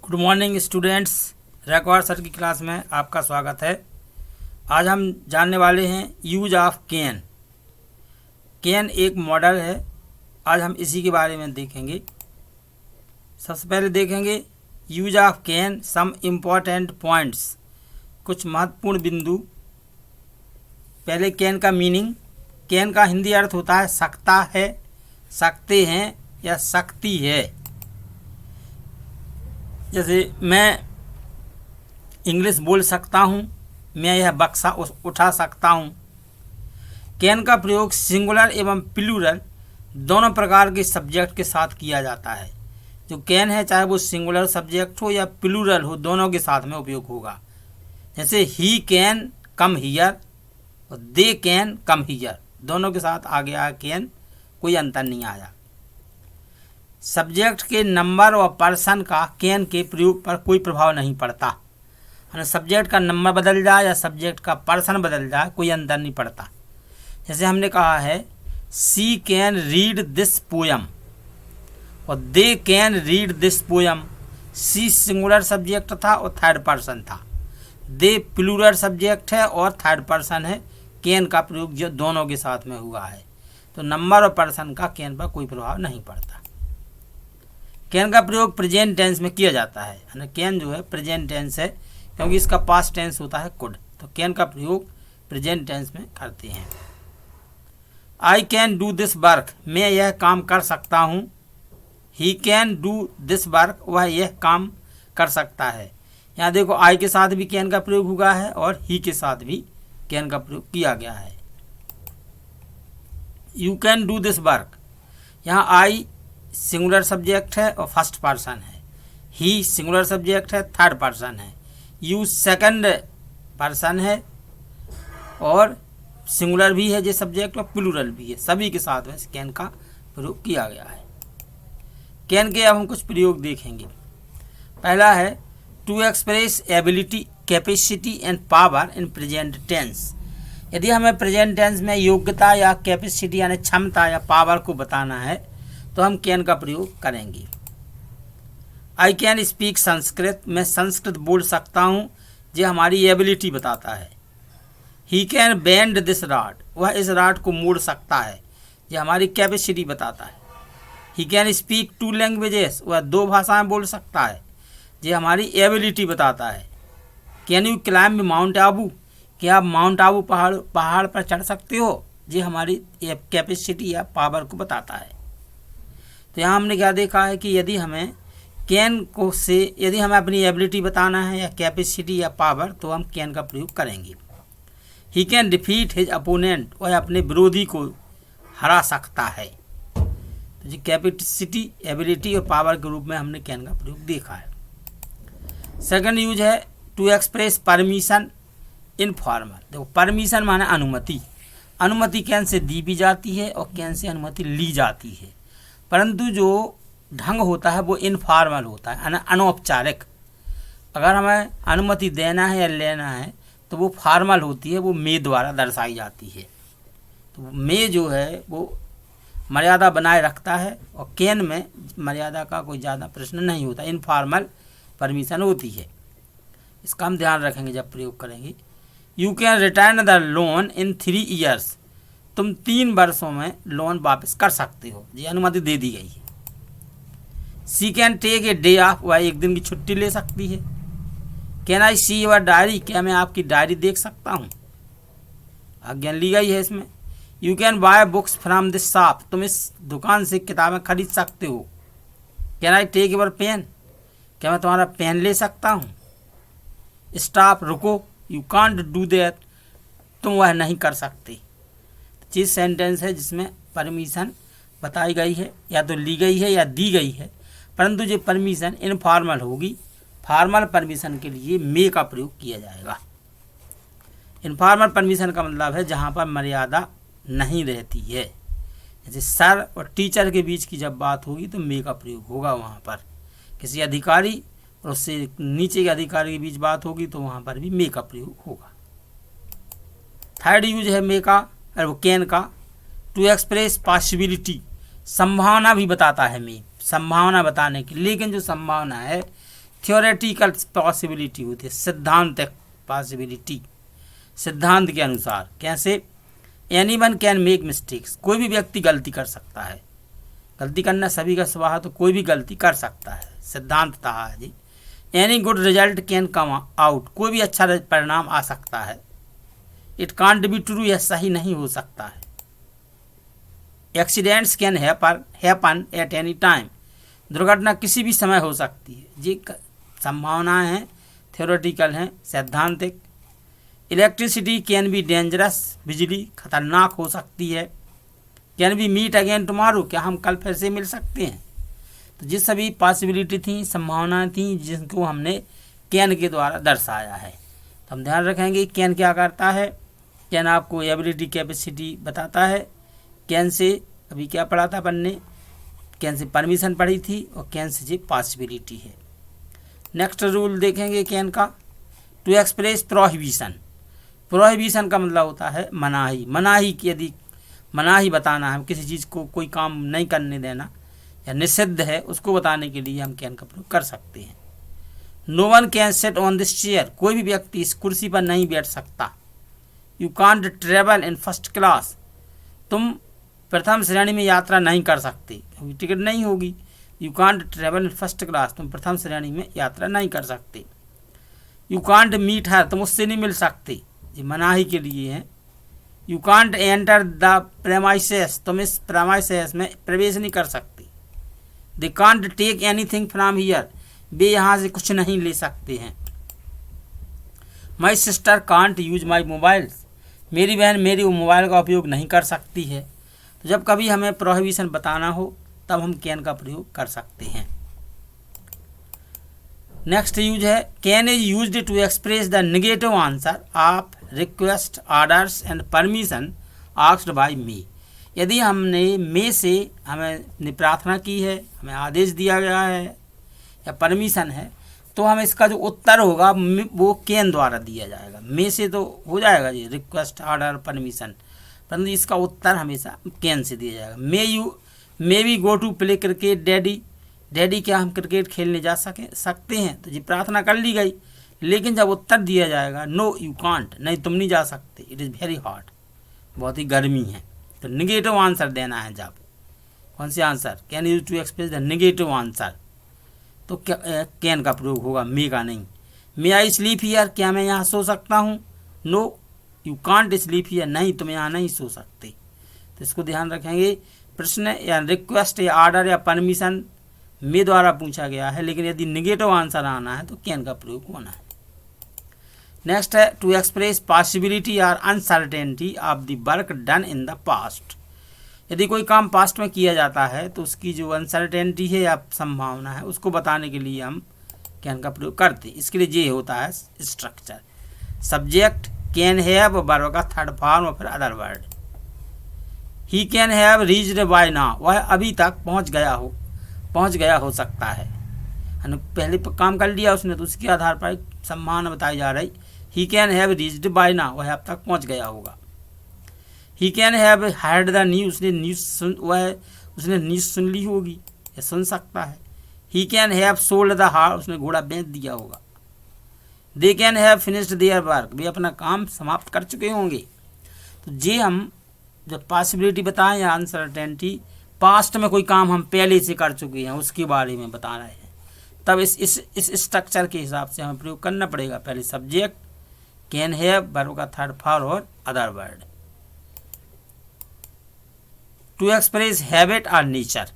Good morning students, Raikwar sir की class में आपका स्वागत है। आज हम जानने वाले हैं यूज ऑफ कैन। कैन एक मॉडल है, आज हम इसी के बारे में देखेंगे। सबसे पहले देखेंगे use of can, some important points, कुछ महत्वपूर्ण बिंदु। पहले कैन का मीनिंग। कैन का हिंदी अर्थ होता है सकता है, सकते हैं या सकती है। जैसे मैं इंग्लिश बोल सकता हूँ, मैं यह बक्सा उठा सकता हूँ। कैन का प्रयोग सिंगुलर एवं प्लूरल दोनों प्रकार के सब्जेक्ट के साथ किया जाता है। जो कैन है, चाहे वो सिंगुलर सब्जेक्ट हो या प्लूरल हो, दोनों के साथ में उपयोग होगा। जैसे ही कैन कम हियर और दे कैन कम हियर, दोनों के साथ आ गया कैन, कोई अंतर नहीं आया। सब्जेक्ट के नंबर और पर्सन का कैन के प्रयोग पर कोई प्रभाव नहीं पड़ता। सब्जेक्ट का नंबर बदल जाए या सब्जेक्ट का पर्सन बदल जाए, कोई अंतर नहीं पड़ता। जैसे हमने कहा है she can read this poem और they can read this poem. She singular subject था और थर्ड पर्सन था, दे प्लूरल सब्जेक्ट है और थर्ड पर्सन है। कैन का प्रयोग जो दोनों के साथ में हुआ है, तो नंबर और पर्सन का कैन पर कोई प्रभाव नहीं पड़ता। कैन का प्रयोग प्रेजेंट टेंस में किया जाता है। कैन जो है प्रेजेंट टेंस है, क्योंकि इसका पास्ट टेंस होता है कुड, तो कैन का प्रयोग प्रेजेंट टेंस में करते हैं। I can do this work, मैं यह काम कर सकता हूँ। He can do this work, वह यह काम कर सकता है। यहाँ देखो आई के साथ भी कैन का प्रयोग हुआ है और ही के साथ भी कैन का प्रयोग किया गया है। You can do this work, यहाँ आई सिंगुलर सब्जेक्ट है और फर्स्ट पर्सन है। ही सिंगुलर सब्जेक्ट है, थर्ड पर्सन है। यू सेकंड पर्सन है और सिंगुलर भी है जो सब्जेक्ट और प्लूरल भी है। सभी के साथ में कैन का प्रयोग किया गया है। कैन के अब हम कुछ प्रयोग देखेंगे। पहला है to express ability, capacity and power in present tense. यदि हमें प्रेजेंट टेंस में योग्यता या कैपेसिटी यानी क्षमता या पावर को बताना है, तो हम कैन का प्रयोग करेंगे। आई कैन स्पीक संस्कृत, मैं संस्कृत बोल सकता हूँ, जो हमारी एबिलिटी बताता है। He can bend this rod, वह इस रॉड को मोड़ सकता है, यह हमारी कैपेसिटी बताता है। ही कैन स्पीक 2 लैंग्वेजेस, वह 2 भाषाएं बोल सकता है, यह हमारी एबिलिटी बताता है। Can you climb mount Abu, क्या आप माउंट आबू पहाड़ पर चढ़ सकते हो, ये हमारी कैपेसिटी या पावर को बताता है। तो यहाँ हमने क्या देखा है कि यदि हमें कैन को से यदि हमें अपनी एबिलिटी बताना है या कैपेसिटी या पावर, तो हम कैन का प्रयोग करेंगे। He can defeat his opponent, वह अपने विरोधी को हरा सकता है। तो जी कैपेसिटी, एबिलिटी और पावर के रूप में हमने कैन का प्रयोग देखा है। सेकंड यूज है टू एक्सप्रेस परमिशन इनफॉर्मल। देखो परमिशन माने अनुमति। अनुमति कैन से दी भी जाती है और कैन से अनुमति ली जाती है, परंतु जो ढंग होता है वो इनफॉर्मल होता है, अनौपचारिक। अगर हमें अनुमति देना है या लेना है तो वो फॉर्मल होती है, वो मे द्वारा दर्शाई जाती है। तो मे जो है वो मर्यादा बनाए रखता है और कैन में मर्यादा का कोई ज़्यादा प्रश्न नहीं होता, इनफॉर्मल परमिशन होती है। इसका हम ध्यान रखेंगे जब प्रयोग करेंगे। You can return the loan in 3 years, तुम 3 वर्षों में लोन वापस कर सकते हो, ये अनुमति दे दी गई है। She can take a day off, वह 1 दिन की छुट्टी ले सकती है। Can I see your diary, क्या मैं आपकी डायरी देख सकता हूँ, आज्ञा ली गई है इसमें। You can buy books from this shop, तुम इस दुकान से किताबें खरीद सकते हो। Can I take your pen, क्या मैं तुम्हारा पेन ले सकता हूँ। स्टॉप, रुको। यू कांट डू दैट, तुम वह नहीं कर सकते। चीज सेंटेंस है जिसमें परमिशन बताई गई है, या तो ली गई है या दी गई है, परंतु जो परमिशन इनफॉर्मल होगी। फॉर्मल परमिशन के लिए मे का प्रयोग किया जाएगा। इनफॉर्मल परमिशन का मतलब है जहाँ पर मर्यादा नहीं रहती है। जैसे सर और टीचर के बीच की जब बात होगी तो मे का प्रयोग होगा। वहाँ पर किसी अधिकारी और उससे नीचे के अधिकारी के बीच बात होगी तो वहाँ पर भी मे का प्रयोग होगा। थर्ड यूज है मे का, और वो कैन का, टू एक्सप्रेस पॉसिबिलिटी, संभावना भी बताता है मे, संभावना बताने की। लेकिन जो संभावना है थ्योरेटिकल पॉसिबिलिटी होती है, सिद्धांत पॉसिबिलिटी, सिद्धांत के अनुसार। कैसे? एनीवन कैन मेक मिस्टेक्स, कोई भी व्यक्ति गलती कर सकता है, गलती करना सभी का स्वभाव, तो कोई भी गलती कर सकता है, सिद्धांत था जी। Any good result can come out, कोई भी अच्छा परिणाम आ सकता है। इट कांट बी ट्रू, यह सही नहीं हो सकता है। Accidents can happen at any time, दुर्घटना किसी भी समय हो सकती है, ये संभावनाएं हैं, थ्योरेटिकल हैं, सैद्धांतिक। इलेक्ट्रिसिटी कैन बी डेंजरस, बिजली खतरनाक हो सकती है। Can be meet again tomorrow, क्या हम कल फिर से मिल सकते हैं। तो ये सभी पॉसिबिलिटी थी, संभावनाएं थी, जिनको हमने कैन के द्वारा दर्शाया है। तो हम ध्यान रखेंगे कैन क्या करता है। कैन आपको एबिलिटी कैपेसिटी बताता है। कैन से अभी क्या पढ़ा था अपन ने, कैन से परमिशन पढ़ी थी, और कैन से ये पॉसिबिलिटी है। नेक्स्ट रूल देखेंगे कैन का, टू एक्सप्रेस प्रोहिबिशन। प्रोहिबिशन का मतलब होता है मनाही। मनाही की यदि मनाही बताना है, किसी चीज़ को कोई काम नहीं करने देना या निषिद्ध है, उसको बताने के लिए हम कैन का प्रयोग कर सकते हैं। No one can sit on this chair, कोई भी व्यक्ति इस कुर्सी पर नहीं बैठ सकता। You can't travel in first class, तुम प्रथम श्रेणी में यात्रा नहीं कर सकते, क्योंकि टिकट नहीं होगी। You can't travel in first class, तुम प्रथम श्रेणी में यात्रा नहीं कर सकते। यू कांट मीट हर, तुम उससे नहीं मिल सकते, ये मनाही के लिए है। You can't enter the premises, तुम इस प्रेमाइसेस में प्रवेश नहीं कर सकते। They can't take anything from here, वे यहाँ से कुछ नहीं ले सकते हैं। My sister can't use my mobile, मेरी बहन मेरी मोबाइल का उपयोग नहीं कर सकती है। तो जब कभी हमें प्रोहिबिशन बताना हो तब हम कैन का प्रयोग कर सकते हैं। नेक्स्ट यूज है can is used to express the negative answer of request orders and permission asked by me. यदि हमने मे से हमें प्रार्थना की है, हमें आदेश दिया गया है या परमिशन है, तो हम इसका जो उत्तर होगा वो कैन द्वारा दिया जाएगा। मे से तो हो जाएगा जी रिक्वेस्ट ऑर्डर परमिशन, परंतु इसका उत्तर हमेशा कैन से दिया जाएगा। May we go to play cricket daddy, daddy क्या हम क्रिकेट खेलने जा सकते हैं, तो जी प्रार्थना कर ली गई, लेकिन जब उत्तर दिया जाएगा नो यू कांट, नहीं तुम नहीं जा सकते, इट इज़ वेरी हॉट, बहुत ही गर्मी है, तो निगेटिव आंसर देना है। जब कौन से answer, can use to express the negative answer, तो कैन का प्रयोग होगा, मे का नहीं। मे आई स्लीप हियर, क्या मैं यहाँ सो सकता हूँ। No you can't sleep here, नहीं तुम यहाँ नहीं सो सकते। तो इसको ध्यान रखेंगे। प्रश्न या रिक्वेस्ट या ऑर्डर या परमिशन मे द्वारा पूछा गया है, लेकिन यदि निगेटिव आंसर आना है तो कैन का प्रयोग होना है। नेक्स्ट है टू एक्सप्रेस पॉसिबिलिटी और uncertainty of the work done in the past. यदि कोई काम पास्ट में किया जाता है तो उसकी जो अनसर्टेनिटी है या संभावना है, उसको बताने के लिए हम कैन का प्रयोग करते हैं। इसके लिए ये होता है structure, subject can have, verb का थर्ड फॉर्म और फिर other word. He can have reached by now, वह अभी तक पहुंच गया हो सकता है। पहले काम कर लिया उसने, तो उसके आधार पर संभावना बताई जा रही। He can have reached by now, वह अब तक पहुंच गया होगा। He can have heard the news, उसने न्यूज़ सुन ली होगी या सुन सकता है। He can have sold the horse, उसने घोड़ा बेच दिया होगा। They can have finished their work, वे अपना काम समाप्त कर चुके होंगे। तो ये हम जब पॉसिबिलिटी बताएं या अनसर्टेनिटी, पास्ट में कोई काम हम पहले से कर चुके हैं उसके बारे में बता रहे हैं, तब इस स्ट्रक्चर के हिसाब से हमें प्रयोग करना पड़ेगा। पहले सब्जेक्ट कैन हैव, वर्ब का थर्ड फॉर्म और other word. To express habit और नेचर,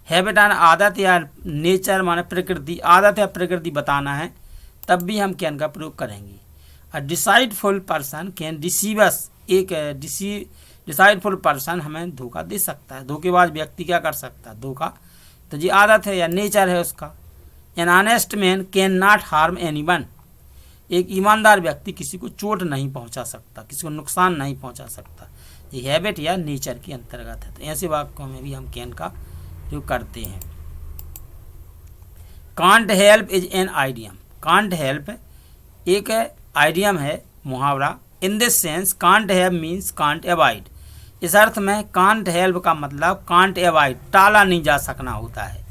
हैबिट और आदत या नेचर माने प्रकृति, आदत या प्रकृति बताना है, तब भी हम कैन का प्रयोग करेंगे। अ डिसाइडफुल पर्सन कैन डिसीव अस, एक डिसाइडफुल पर्सन हमें धोखा दे सकता है, धोखेबाज व्यक्ति क्या कर सकता है, धोखा, तो ये आदत है या नेचर है उसका। An honest man can not harm anyone, एक ईमानदार व्यक्ति किसी को चोट नहीं पहुंचा सकता, किसी को नुकसान नहीं पहुंचा सकता, ये हैबिट या नेचर के अंतर्गत है। तो ऐसे वाक्यों में भी हम कैन का प्रयोग करते हैं। Can't help is an idiom, can't help एक आइडियम है, मुहावरा। In this sense can't have means can't avoid, इस अर्थ में कांट हेल्प का मतलब कांट अवॉइड, टाला नहीं जा सकना होता है।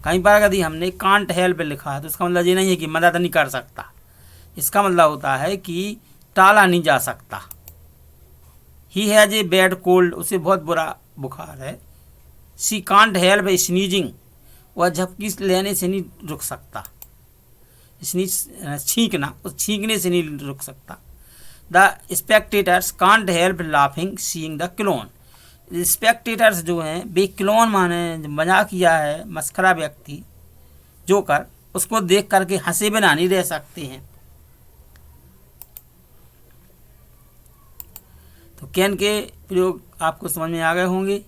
कहीं पर यदि हमने कांट हेल्प लिखा है तो इसका मतलब ये नहीं है कि मदद नहीं कर सकता, इसका मतलब होता है कि टाला नहीं जा सकता। He has a bad cold, उसे बहुत बुरा बुखार है। शी कांट हेल्प स्नीजिंग, वह झपकी लेने से नहीं रुक सकता, छींकना, उस छींकने से नहीं रुक सकता। The spectators can't help laughing seeing the clone, spectators जो हैं वे क्लोन माने मजाक किया है, मस्खरा व्यक्ति जोकर, उसको देख करके हंसे बिना नहीं रह सकते हैं। तो कैन के प्रयोग आपको समझ में आ गए होंगे।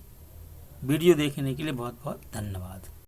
वीडियो देखने के लिए बहुत बहुत धन्यवाद।